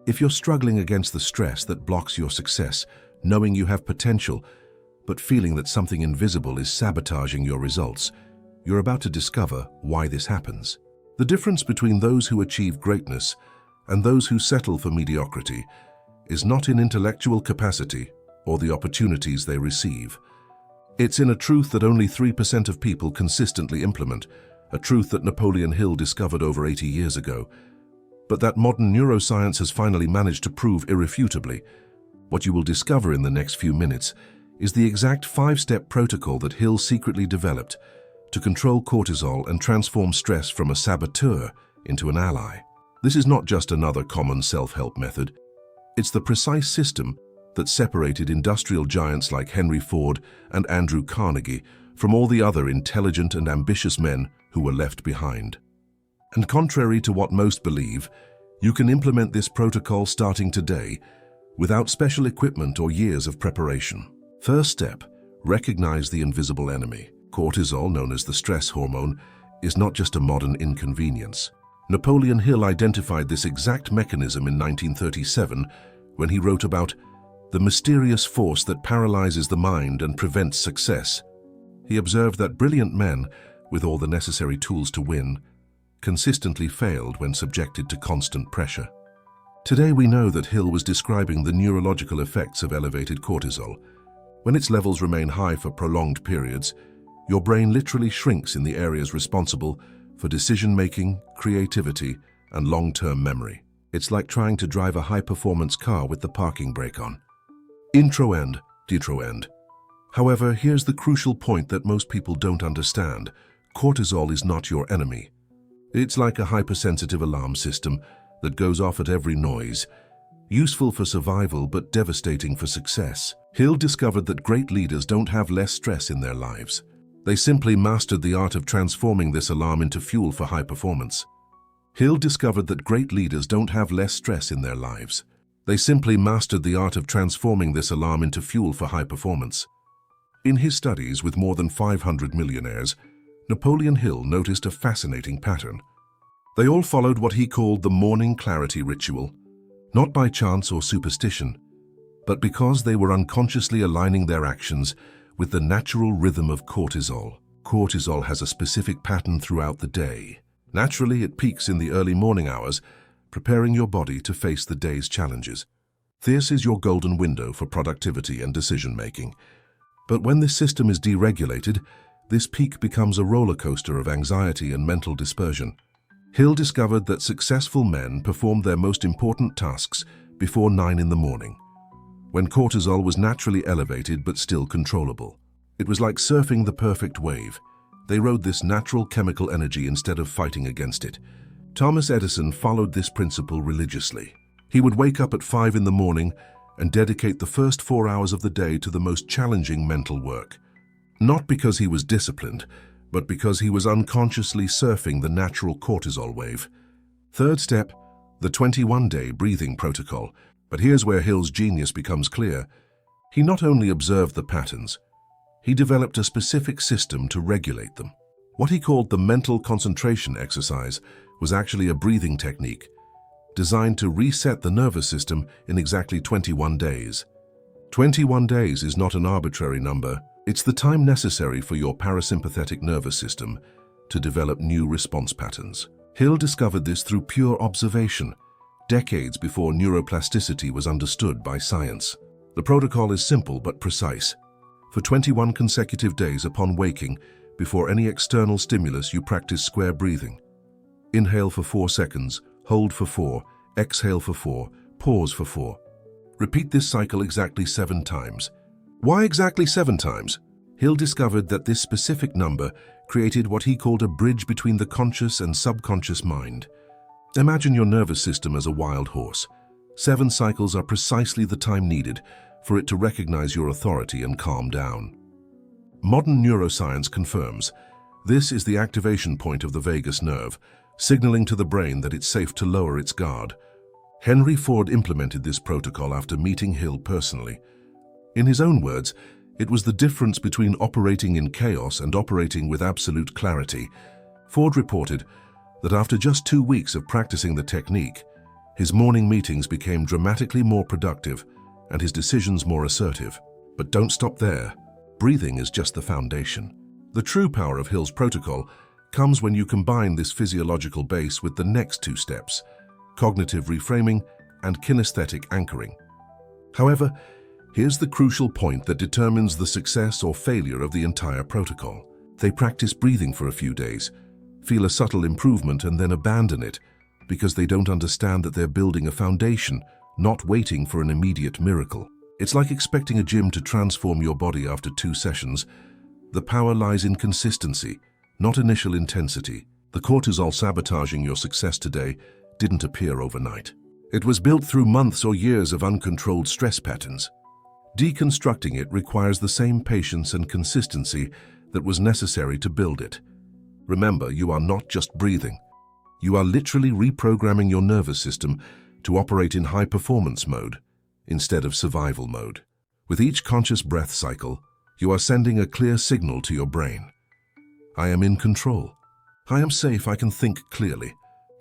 If you're struggling against the stress that blocks your success, knowing you have potential, but feeling that something invisible is sabotaging your results, you're about to discover why this happens. The difference between those who achieve greatness and those who settle for mediocrity is not in intellectual capacity or the opportunities they receive. It's in a truth that only 3% of people consistently implement, a truth that Napoleon Hill discovered over 80 years ago, but that modern neuroscience has finally managed to prove irrefutably. What you will discover in the next few minutes is the exact 5-step protocol that Hill secretly developed to control cortisol and transform stress from a saboteur into an ally. This is not just another common self-help method. It's the precise system that separated industrial giants like Henry Ford and Andrew Carnegie from all the other intelligent and ambitious men who were left behind. And contrary to what most believe, you can implement this protocol starting today without special equipment or years of preparation. First step, recognize the invisible enemy. Cortisol, known as the stress hormone, is not just a modern inconvenience. Napoleon Hill identified this exact mechanism in 1937 when he wrote about the mysterious force that paralyzes the mind and prevents success. He observed that brilliant men, with all the necessary tools to win, consistently failed when subjected to constant pressure. Today we know that Hill was describing the neurological effects of elevated cortisol. When its levels remain high for prolonged periods, your brain literally shrinks in the areas responsible for decision-making, creativity, and long-term memory. It's like trying to drive a high-performance car with the parking brake on. Intro end, detro end. However, here's the crucial point that most people don't understand. Cortisol is not your enemy. It's like a hypersensitive alarm system that goes off at every noise, useful for survival but devastating for success. Hill discovered that great leaders don't have less stress in their lives. They simply mastered the art of transforming this alarm into fuel for high performance. Hill discovered that great leaders don't have less stress in their lives. They simply mastered the art of transforming this alarm into fuel for high performance. In his studies with more than 500 millionaires, Napoleon Hill noticed a fascinating pattern. They all followed what he called the morning clarity ritual, not by chance or superstition, but because they were unconsciously aligning their actions with the natural rhythm of cortisol. Cortisol has a specific pattern throughout the day. Naturally, it peaks in the early morning hours, preparing your body to face the day's challenges. This is your golden window for productivity and decision-making. But when this system is deregulated, this peak becomes a roller coaster of anxiety and mental dispersion. Hill discovered that successful men performed their most important tasks before 9 in the morning, when cortisol was naturally elevated but still controllable. It was like surfing the perfect wave. They rode this natural chemical energy instead of fighting against it. Thomas Edison followed this principle religiously. He would wake up at 5 in the morning and dedicate the first 4 hours of the day to the most challenging mental work. Not because he was disciplined, but because he was unconsciously surfing the natural cortisol wave. Third step, the 21-day breathing protocol. But here's where Hill's genius becomes clear. He not only observed the patterns, he developed a specific system to regulate them. What he called the mental concentration exercise was actually a breathing technique designed to reset the nervous system in exactly 21 days. 21 days is not an arbitrary number. It's the time necessary for your parasympathetic nervous system to develop new response patterns. Hill discovered this through pure observation, decades before neuroplasticity was understood by science. The protocol is simple but precise. For 21 consecutive days upon waking, before any external stimulus, you practice square breathing. Inhale for 4 seconds, hold for 4, exhale for 4, pause for 4. Repeat this cycle exactly 7 times. Why exactly 7 times? Hill discovered that this specific number created what he called a bridge between the conscious and subconscious mind. Imagine your nervous system as a wild horse. 7 cycles are precisely the time needed for it to recognize your authority and calm down. Modern neuroscience confirms this is the activation point of the vagus nerve, signaling to the brain that it's safe to lower its guard. Henry Ford implemented this protocol after meeting Hill personally. In his own words, it was the difference between operating in chaos and operating with absolute clarity. Ford reported that after just 2 weeks of practicing the technique, His morning meetings became dramatically more productive and his decisions more assertive. But don't stop there. Breathing is just the foundation. The true power of Hill's protocol comes when you combine this physiological base with the next two steps: cognitive reframing and kinesthetic anchoring. However, here's the crucial point that determines the success or failure of the entire protocol. They practice breathing for a few days, feel a subtle improvement, and then abandon it because they don't understand that they're building a foundation, not waiting for an immediate miracle. It's like expecting a gym to transform your body after 2 sessions. The power lies in consistency, not initial intensity. The cortisol sabotaging your success today didn't appear overnight. It was built through months or years of uncontrolled stress patterns. Deconstructing it requires the same patience and consistency that was necessary to build it. Remember, you are not just breathing. You are literally reprogramming your nervous system to operate in high-performance mode instead of survival mode. With each conscious breath cycle, you are sending a clear signal to your brain. I am in control. I am safe. I can think clearly.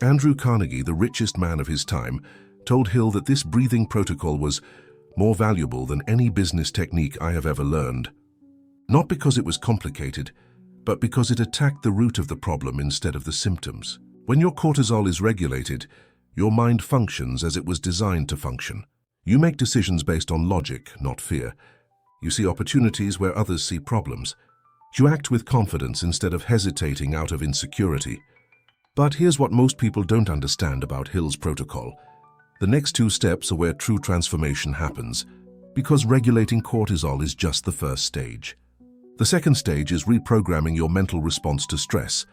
Andrew Carnegie, the richest man of his time, told Hill that this breathing protocol was more valuable than any business technique I have ever learned. Not because it was complicated, but because it attacked the root of the problem instead of the symptoms. When your cortisol is regulated, your mind functions as it was designed to function. You make decisions based on logic, not fear. You see opportunities where others see problems. You act with confidence instead of hesitating out of insecurity. But here's what most people don't understand about Hill's protocol. The next 2 steps are where true transformation happens, because regulating cortisol is just the first stage. The second stage is reprogramming your mental response to stress,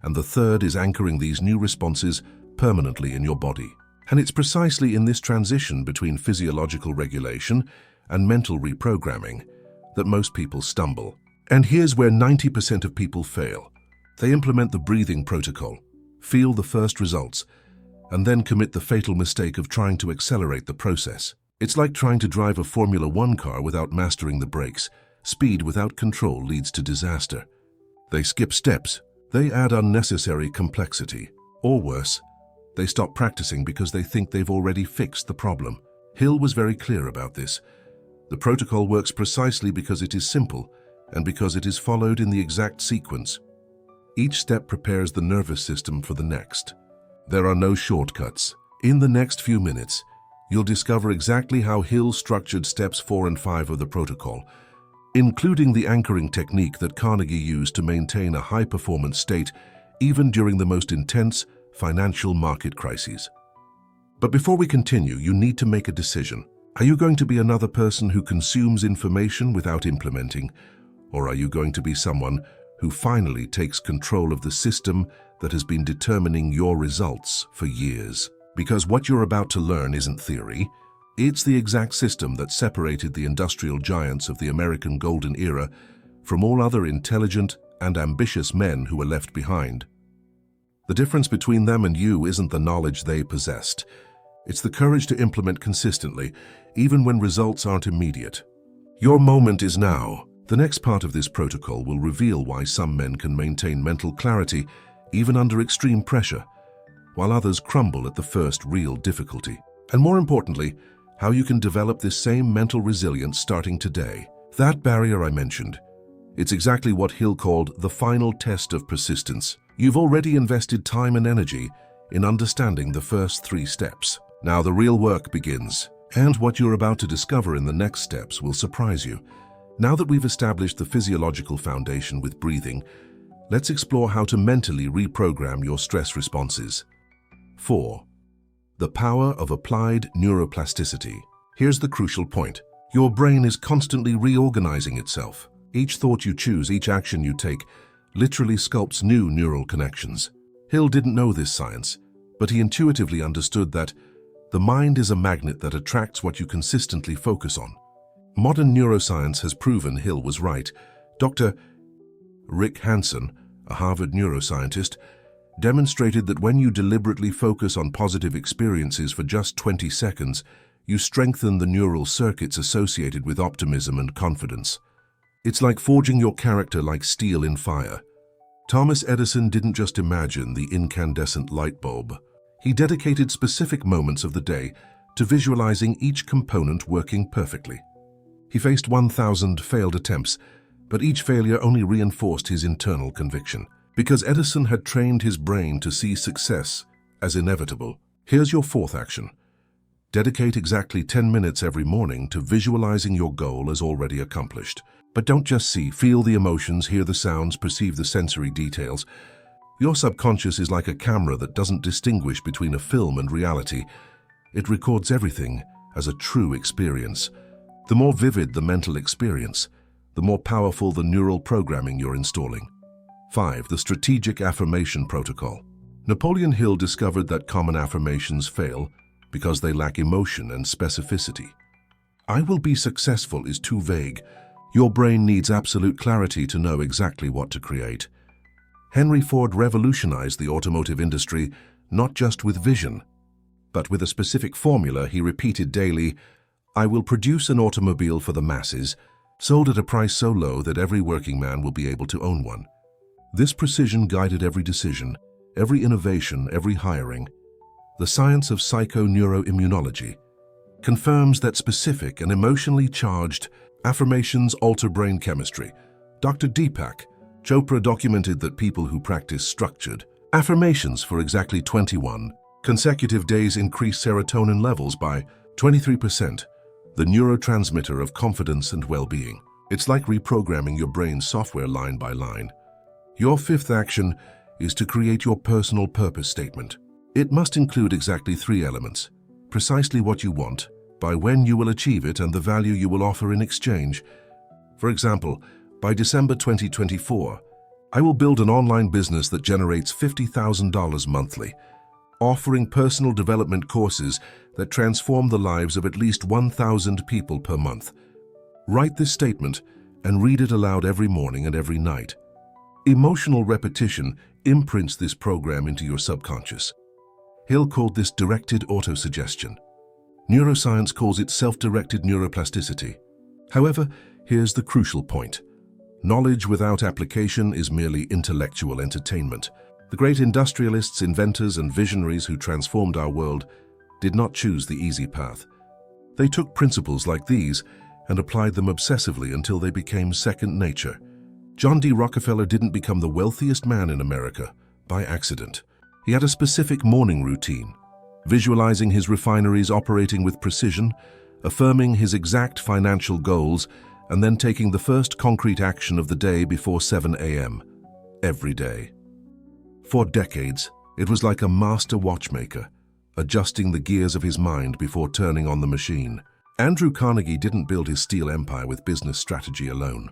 and the third is anchoring these new responses permanently in your body. And it's precisely in this transition between physiological regulation and mental reprogramming that most people stumble. And here's where 90% of people fail. They implement the breathing protocol, feel the first results, and then commit the fatal mistake of trying to accelerate the process. It's like trying to drive a Formula 1 car without mastering the brakes. Speed without control leads to disaster. They skip steps. They add unnecessary complexity. Or worse, they stop practicing because they think they've already fixed the problem. Hill was very clear about this. The protocol works precisely because it is simple and because it is followed in the exact sequence. Each step prepares the nervous system for the next. There are no shortcuts. In the next few minutes, you'll discover exactly how Hill structured steps 4 and 5 of the protocol, including the anchoring technique that Carnegie used to maintain a high-performance state even during the most intense financial market crises. But before we continue, you need to make a decision. Are you going to be another person who consumes information without implementing, or are you going to be someone who finally takes control of the system that has been determining your results for years? Because what you're about to learn isn't theory. It's the exact system that separated the industrial giants of the American Golden Era from all other intelligent and ambitious men who were left behind. The difference between them and you isn't the knowledge they possessed. It's the courage to implement consistently, even when results aren't immediate. Your moment is now. The next part of this protocol will reveal why some men can maintain mental clarity even under extreme pressure, while others crumble at the first real difficulty. And more importantly, how you can develop this same mental resilience starting today. That barrier I mentioned, it's exactly what Hill called the final test of persistence. You've already invested time and energy in understanding the first 3 steps. Now the real work begins, and what you're about to discover in the next steps will surprise you. Now that we've established the physiological foundation with breathing, let's explore how to mentally reprogram your stress responses. 4. The power of applied neuroplasticity. Here's the crucial point. Your brain is constantly reorganizing itself. Each thought you choose, each action you take, literally sculpts new neural connections. Hill didn't know this science, but he intuitively understood that the mind is a magnet that attracts what you consistently focus on. Modern neuroscience has proven Hill was right. Dr. Rick Hansen, a Harvard neuroscientist, demonstrated that when you deliberately focus on positive experiences for just 20 seconds, you strengthen the neural circuits associated with optimism and confidence. It's like forging your character like steel in fire. Thomas Edison didn't just imagine the incandescent light bulb. He dedicated specific moments of the day to visualizing each component working perfectly. He faced 1,000 failed attempts, but each failure only reinforced his internal conviction. Because Edison had trained his brain to see success as inevitable. Here's your fourth action. Dedicate exactly 10 minutes every morning to visualizing your goal as already accomplished. But don't just see, feel the emotions, hear the sounds, perceive the sensory details. Your subconscious is like a camera that doesn't distinguish between a film and reality. It records everything as a true experience. The more vivid the mental experience, the more powerful the neural programming you're installing. 5. The Strategic Affirmation Protocol. Napoleon Hill discovered that common affirmations fail because they lack emotion and specificity. "I will be successful" is too vague. Your brain needs absolute clarity to know exactly what to create. Henry Ford revolutionized the automotive industry not just with vision, but with a specific formula he repeated daily: "I will produce an automobile for the masses, sold at a price so low that every working man will be able to own one." This precision guided every decision, every innovation, every hiring. The science of psychoneuroimmunology confirms that specific and emotionally charged affirmations alter brain chemistry. Dr. Deepak Chopra documented that people who practice structured affirmations for exactly 21 consecutive days increase serotonin levels by 23%, the neurotransmitter of confidence and well-being. It's like reprogramming your brain's software line by line. Your fifth action is to create your personal purpose statement. It must include exactly 3 elements: precisely what you want, by when you will achieve it, and the value you will offer in exchange. For example, by December 2024, I will build an online business that generates $50,000 monthly, offering personal development courses that transform the lives of at least 1,000 people per month. Write this statement and read it aloud every morning and every night. Emotional repetition imprints this program into your subconscious. Hill called this directed autosuggestion. Neuroscience calls it self-directed neuroplasticity. However, here's the crucial point. Knowledge without application is merely intellectual entertainment. The great industrialists, inventors, and visionaries who transformed our world did not choose the easy path. They took principles like these and applied them obsessively until they became second nature. John D. Rockefeller didn't become the wealthiest man in America by accident. He had a specific morning routine, visualizing his refineries operating with precision, affirming his exact financial goals, and then taking the first concrete action of the day before 7 a.m. every day. For decades, it was like a master watchmaker, adjusting the gears of his mind before turning on the machine. Andrew Carnegie didn't build his steel empire with business strategy alone.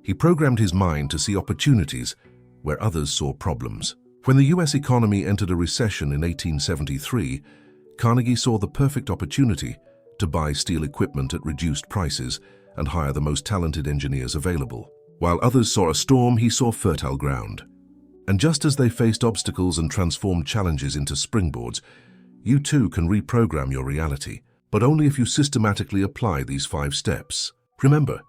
He programmed his mind to see opportunities where others saw problems. When the US economy entered a recession in 1873, Carnegie saw the perfect opportunity to buy steel equipment at reduced prices and hire the most talented engineers available. While others saw a storm, he saw fertile ground. And just as they faced obstacles and transformed challenges into springboards, you too can reprogram your reality, but only if you systematically apply these 5 steps. Remember,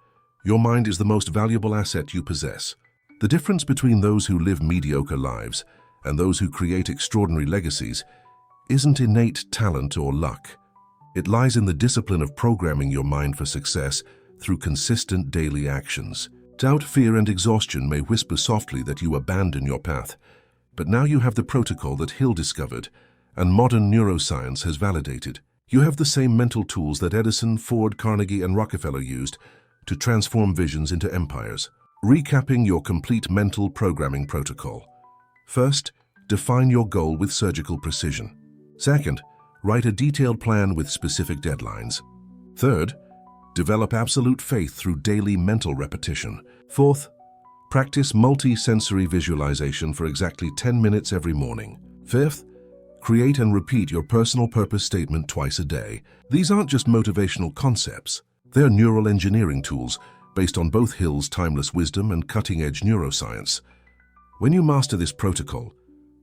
your mind is the most valuable asset you possess. The difference between those who live mediocre lives and those who create extraordinary legacies isn't innate talent or luck. It lies in the discipline of programming your mind for success through consistent daily actions. Doubt, fear, and exhaustion may whisper softly that you abandon your path, but now you have the protocol that Hill discovered and modern neuroscience has validated. You have the same mental tools that Edison, Ford, Carnegie, and Rockefeller used to transform visions into empires. Recapping your complete mental programming protocol. First, define your goal with surgical precision. Second, write a detailed plan with specific deadlines. Third, develop absolute faith through daily mental repetition. Fourth, practice multi-sensory visualization for exactly 10 minutes every morning. Fifth, create and repeat your personal purpose statement twice a day. These aren't just motivational concepts. They're neural engineering tools based on both Hill's timeless wisdom and cutting-edge neuroscience. When you master this protocol,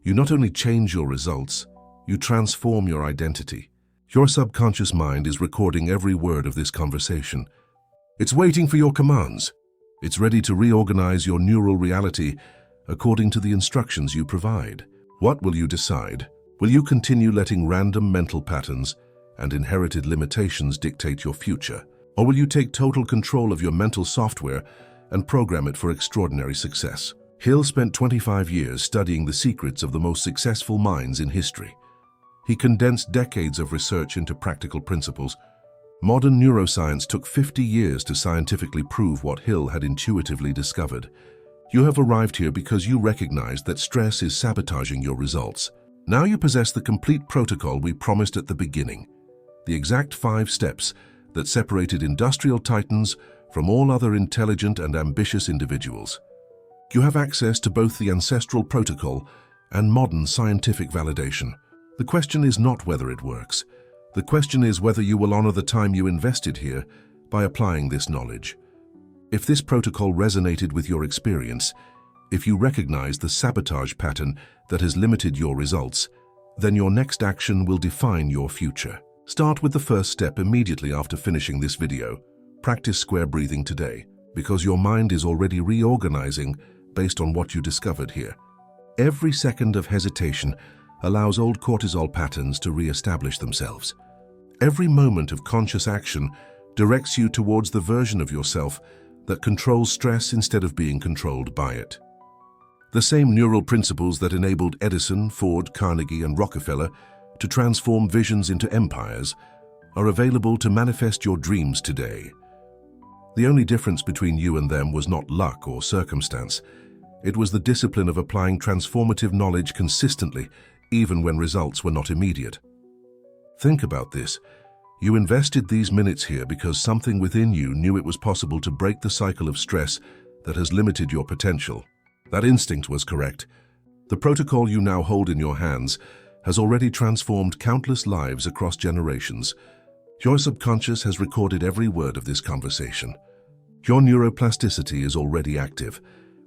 you not only change your results, you transform your identity. Your subconscious mind is recording every word of this conversation. It's waiting for your commands. It's ready to reorganize your neural reality according to the instructions you provide. What will you decide? Will you continue letting random mental patterns and inherited limitations dictate your future? Or will you take total control of your mental software and program it for extraordinary success? Hill spent 25 years studying the secrets of the most successful minds in history. He condensed decades of research into practical principles. Modern neuroscience took 50 years to scientifically prove what Hill had intuitively discovered. You have arrived here because you recognized that stress is sabotaging your results. Now you possess the complete protocol we promised at the beginning, the exact 5 steps that separated industrial titans from all other intelligent and ambitious individuals. You have access to both the ancestral protocol and modern scientific validation. The question is not whether it works. The question is whether you will honor the time you invested here by applying this knowledge. If this protocol resonated with your experience, if you recognize the sabotage pattern that has limited your results, then your next action will define your future. Start with the first step immediately after finishing this video. Practice square breathing today, because your mind is already reorganizing based on what you discovered here. Every second of hesitation allows old cortisol patterns to re-establish themselves. Every moment of conscious action directs you towards the version of yourself that controls stress instead of being controlled by it. The same neural principles that enabled Edison, Ford, Carnegie, and Rockefeller to transform visions into empires are available to manifest your dreams today. The only difference between you and them was not luck or circumstance. It was the discipline of applying transformative knowledge consistently, even when results were not immediate. Think about this. You invested these minutes here because something within you knew it was possible to break the cycle of stress that has limited your potential. That instinct was correct. The protocol you now hold in your hands has already transformed countless lives across generations. Your subconscious has recorded every word of this conversation. Your neuroplasticity is already active,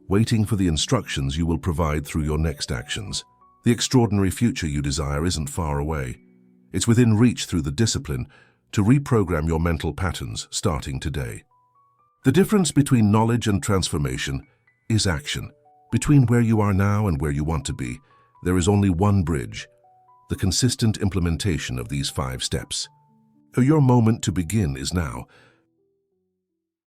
waiting for the instructions you will provide through your next actions. The extraordinary future you desire isn't far away. It's within reach through the discipline to reprogram your mental patterns starting today. The difference between knowledge and transformation is action. Between where you are now and where you want to be, there is only one bridge: the consistent implementation of these 5 steps. Your moment to begin is now.